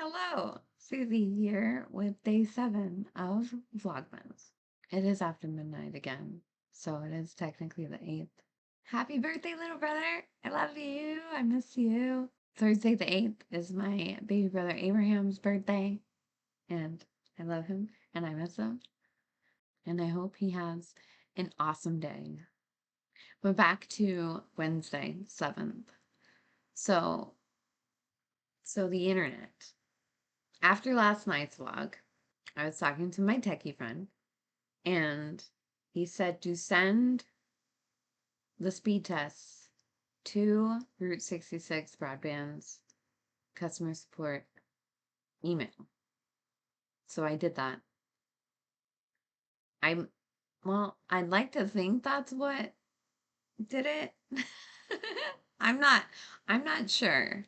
Hello, Susie here with day 7 of Vlogmas. It is after midnight again, so it is technically the 8th. Happy birthday, little brother! I love you. I miss you. Thursday the 8th is my baby brother Abraham's birthday, and I love him and I miss him, and I hope he has an awesome day. But back to Wednesday 7th. So the internet. After last night's vlog, I was talking to my techie friend, and he said to send the speed tests to Route 66 Broadband's customer support email. So I did that. I'd like to think that's what did it. I'm not sure.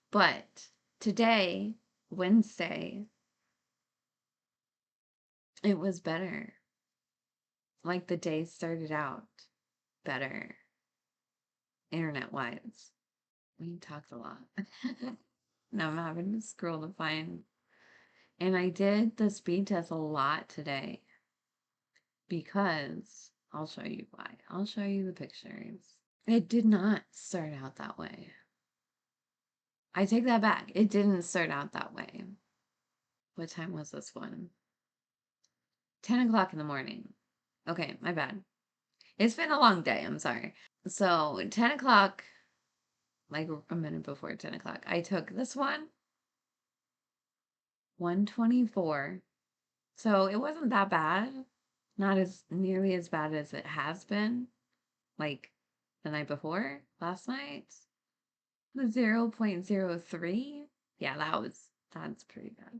But today, Wednesday, it was better. Like the day started out better, internet-wise. We talked a lot. Now I'm having to scroll to find. And I did the speed test a lot today because I'll show you why. I'll show you the pictures. It did not start out that way. I take that back. It didn't start out that way. What time was this one? 10 o'clock in the morning. Okay, my bad. It's been a long day. I'm sorry. So 10 o'clock, like a minute before 10 o'clock, I took this one, 124. So it wasn't that bad. Not as nearly as bad as it has been, like the night before, last night. The 0.03. Yeah, that's pretty bad.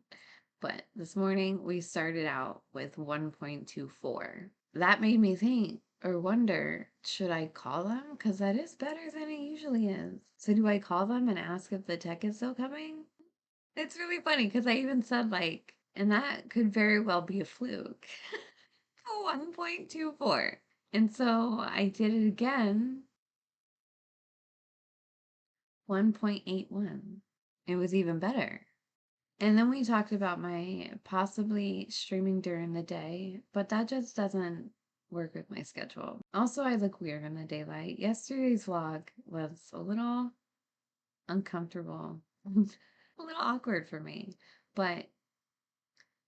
But this morning we started out with 1.24. That made me think or wonder, should I call them? Because that is better than it usually is. So do I call them and ask if the tech is still coming? It's really funny because I even said like, and that could very well be a fluke. 1.24. And so I did it again. 1.81. It was even better. And then we talked about my possibly streaming during the day, but that just doesn't work with my schedule. Also, I look weird in the daylight. Yesterday's vlog was a little uncomfortable, a little awkward for me, but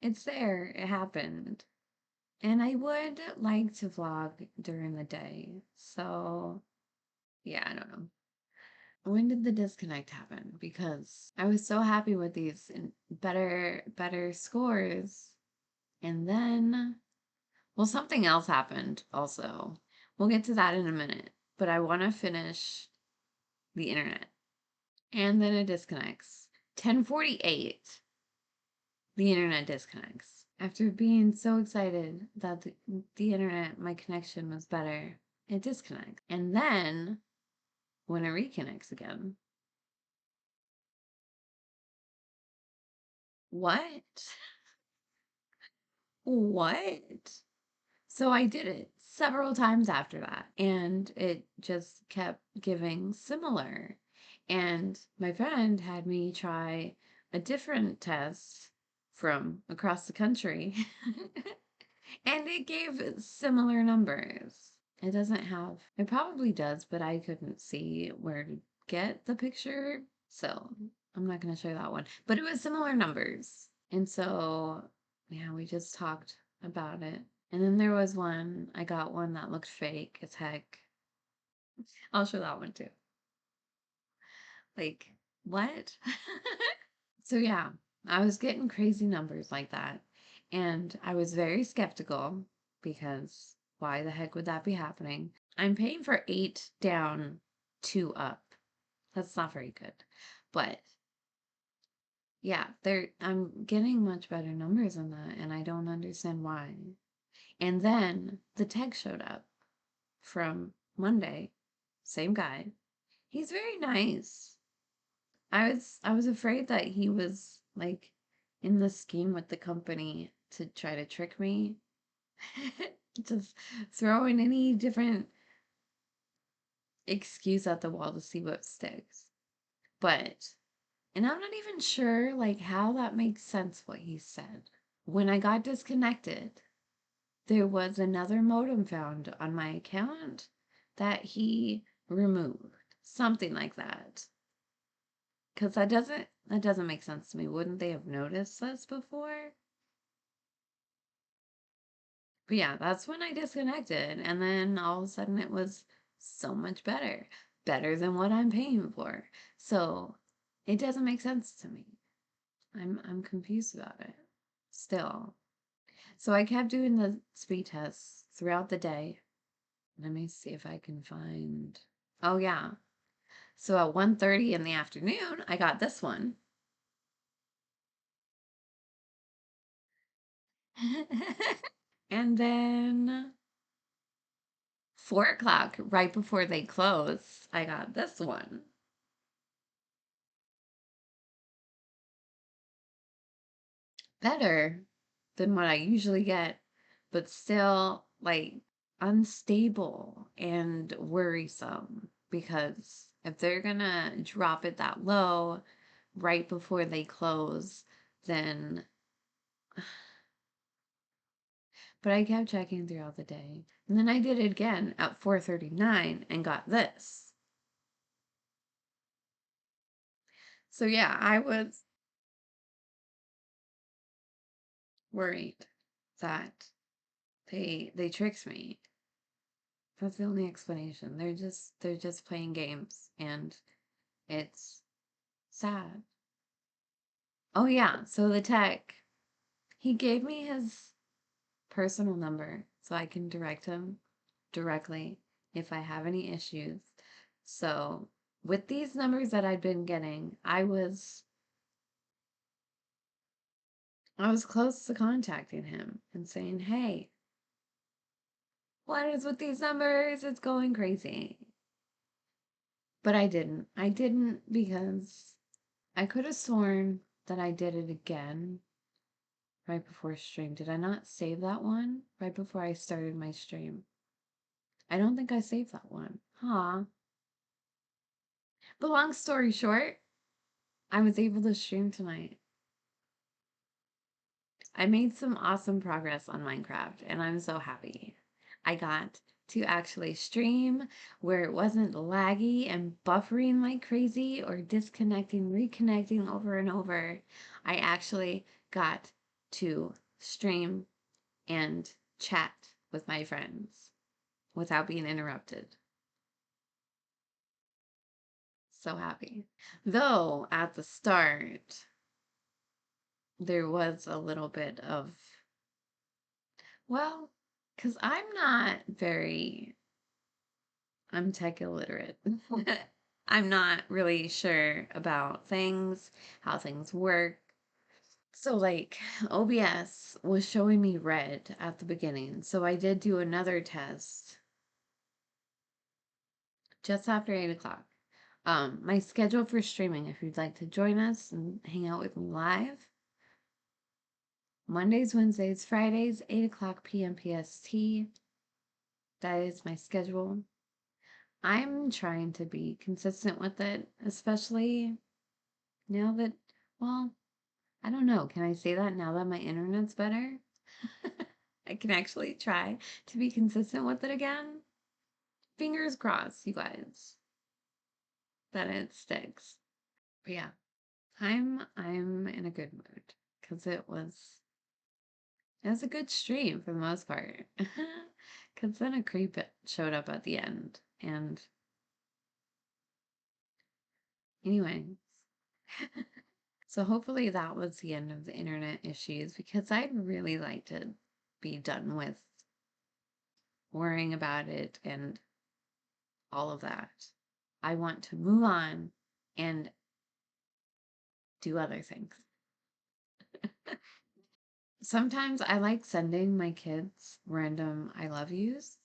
it's there. It happened. And I would like to vlog during the day. So, yeah, I don't know. When did the disconnect happen? Because I was so happy with these better scores. And then, well, something else happened also. We'll get to that in a minute. But I want to finish the internet. And then it disconnects. 10:48, the internet disconnects. After being so excited that the internet, my connection was better, it disconnects. And then when it reconnects again, what? What? So I did it several times after that, and it just kept giving similar. And my friend had me try a different test from across the country, and it gave similar numbers. It doesn't have, it probably does, but I couldn't see where to get the picture, so I'm not going to show that one. But it was similar numbers. And so, yeah, we just talked about it. And then there was one, I got one that looked fake as heck. I'll show that one too. Like, what? So yeah, I was getting crazy numbers like that. And I was very skeptical because why the heck would that be happening? I'm paying for 8 down, 2 up. That's not very good. But yeah, I'm getting much better numbers than that, and I don't understand why. And then the tech showed up from Monday. Same guy. He's very nice. I was afraid that he was like in the scheme with the company to try to trick me. Just throwing any different excuse at the wall to see what sticks. But And I'm not even sure like how that makes sense what he said. When I got disconnected, there was another modem found on my account that he removed. Something like that. Cuz that doesn't make sense to me. Wouldn't they have noticed this before? But yeah, that's when I disconnected and then all of a sudden it was so much better. Better than what I'm paying for. So, it doesn't make sense to me. I'm confused about it still. So I kept doing the speed tests throughout the day. Let me see if I can find. Oh yeah. So at 1:30 in the afternoon, I got this one. And then 4 o'clock, right before they close, I got this one. Better than what I usually get, but still like unstable and worrisome because if they're gonna drop it that low right before they close, then but I kept checking throughout the day. And then I did it again at 4:39 and got this. So yeah, I was worried that they tricked me. That's the only explanation. They're just playing games and it's sad. Oh yeah, so the tech, he gave me his personal number so I can direct him directly if I have any issues. So with these numbers that I'd been getting, I was close to contacting him and saying, "Hey, what is with these numbers? It's going crazy." But I didn't. I didn't because I could have sworn that I did it again right before stream. Did I not save that one right before I started my stream? I don't think I saved that one. Huh. But long story short, I was able to stream tonight. I made some awesome progress on Minecraft and I'm so happy. I got to actually stream where it wasn't laggy and buffering like crazy or disconnecting, reconnecting over and over. I actually got to stream and chat with my friends without being interrupted. So happy. Though at the start, there was a little bit of, well, because I'm tech illiterate. I'm not really sure about things, how things work. So, like, OBS was showing me red at the beginning. So, I did do another test just after 8 o'clock. My schedule for streaming, if you'd like to join us and hang out with me live, Mondays, Wednesdays, Fridays, 8 o'clock p.m. PST. That is my schedule. I'm trying to be consistent with it, especially now that, well, I don't know. Can I say that now that my internet's better? I can actually try to be consistent with it again. Fingers crossed, you guys, that it sticks. But yeah, I'm in a good mood because it was a good stream for the most part. Because then a creep showed up at the end. And anyway, so hopefully that was the end of the internet issues because I'd really like to be done with worrying about it and all of that. I want to move on and do other things. Sometimes I like sending my kids random I love yous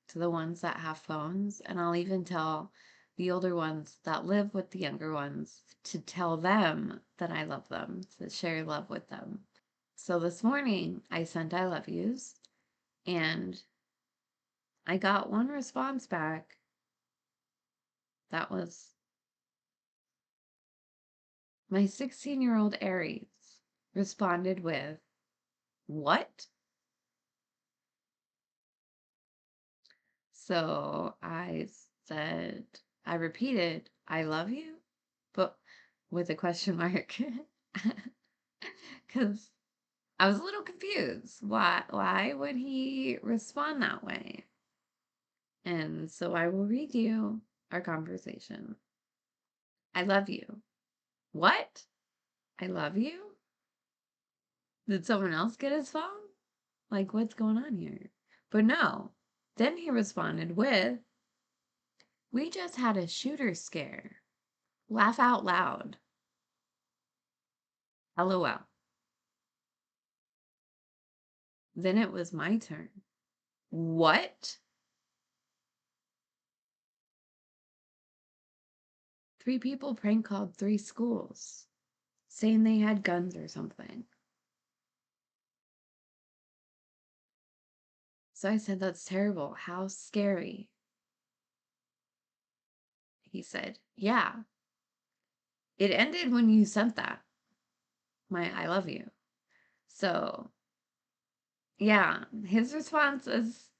to the ones that have phones, and I'll even tell the older ones that live with the younger ones to tell them that I love them, to share love with them. So this morning I sent I love yous, and I got one response back that was My 16-year-old Aries responded with, "What?" So I repeated, "I love you," but with a question mark. Because I was a little confused. Why would he respond that way? And so I will read you our conversation. "I love you." "What? I love you?" Did someone else get his phone? Like, what's going on here? But no. Then he responded with, "We just had a shooter scare. Laugh out loud. LOL." Then it was my turn. "What?" 3 people prank called 3 schools, saying they had guns or something. So I said, "That's terrible. How scary." He said, "Yeah, it ended when you sent that. My I love you." So, yeah, his response is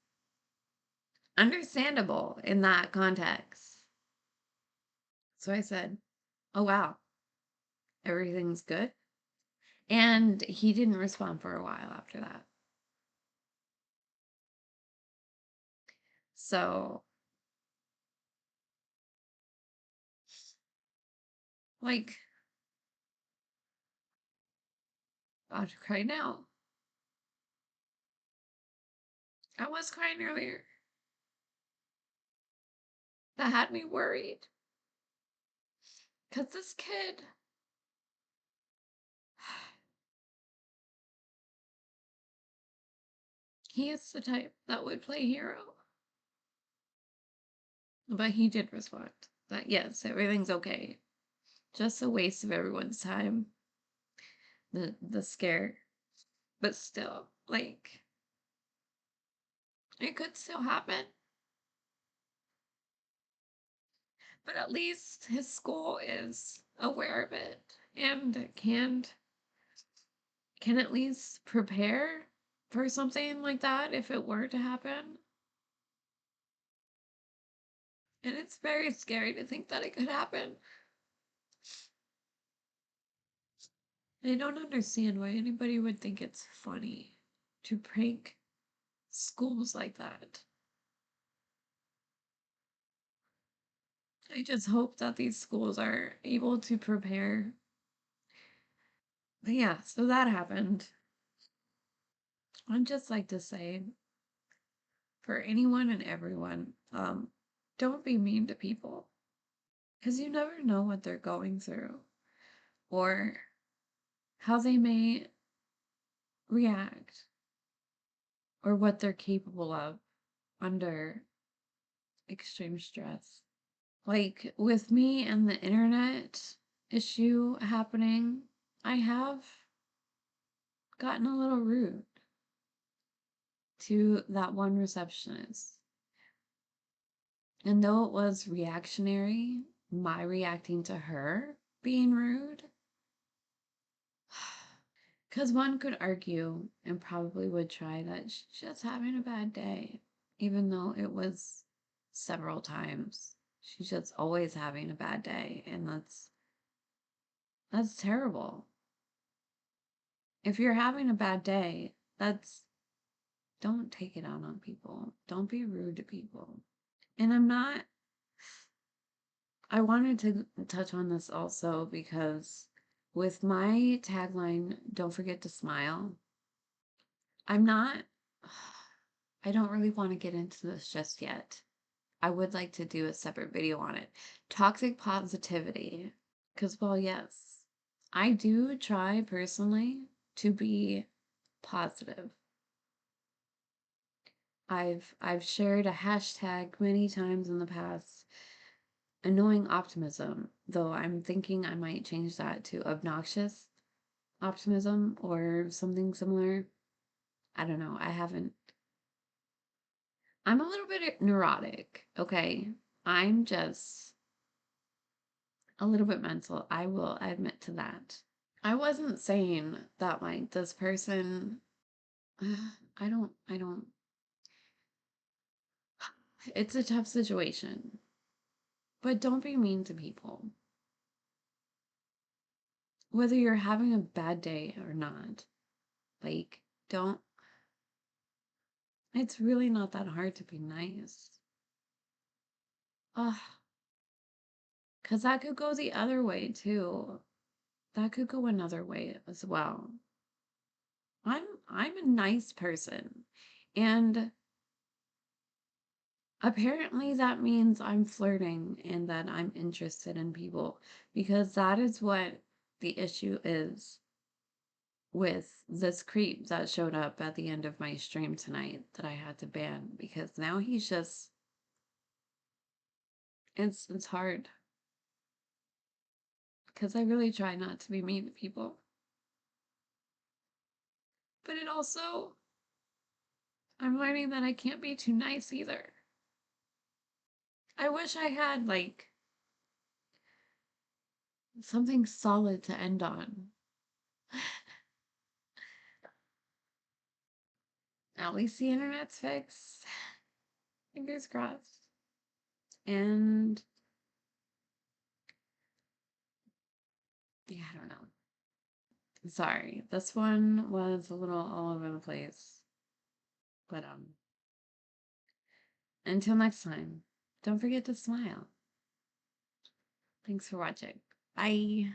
understandable in that context. So I said, "Oh, wow, everything's good?" And he didn't respond for a while after that. So, like, about to cry now. I was crying earlier. That had me worried. Because this kid, he is the type that would play hero. But he did respond that yes, everything's okay. Just a waste of everyone's time. The scare. But still, like, it could still happen. But at least his school is aware of it and can at least prepare for something like that if it were to happen. And it's very scary to think that it could happen. I don't understand why anybody would think it's funny to prank schools like that. I just hope that these schools are able to prepare. But yeah, so that happened. I'd just like to say for anyone and everyone, don't be mean to people because you never know what they're going through or how they may react or what they're capable of under extreme stress. Like with me and the internet issue happening, I have gotten a little rude to that one receptionist. And though it was reactionary, my reacting to her being rude, because one could argue and probably would try that she's just having a bad day, even though it was several times. She's just always having a bad day, and that's terrible. If you're having a bad day, that's don't take it out on people. Don't be rude to people. And I wanted to touch on this also because with my tagline, "Don't forget to smile," I'm not, I don't really want to get into this just yet. I would like to do a separate video on it. Toxic positivity. Because, well, yes, I do try personally to be positive. I've shared a hashtag many times in the past, annoying optimism, though I'm thinking I might change that to obnoxious optimism or something similar. I don't know. I'm a little bit neurotic, okay? I'm just a little bit mental. I will admit to that. I wasn't saying that like this person I don't it's a tough situation. But don't be mean to people. Whether you're having a bad day or not. Like don't it's really not that hard to be nice. Ugh, cuz that could go the other way too. That could go another way as well. I'm a nice person. And apparently that means I'm flirting and that I'm interested in people because that is what the issue is with this creep that showed up at the end of my stream tonight that I had to ban because now he's just it's hard because I really try not to be mean to people. But it also I'm learning that I can't be too nice either. I wish I had like something solid to end on. At least the internet's fixed. Fingers crossed. And yeah, I don't know. Sorry. This one was a little all over the place. But until next time, don't forget to smile. Thanks for watching. Bye.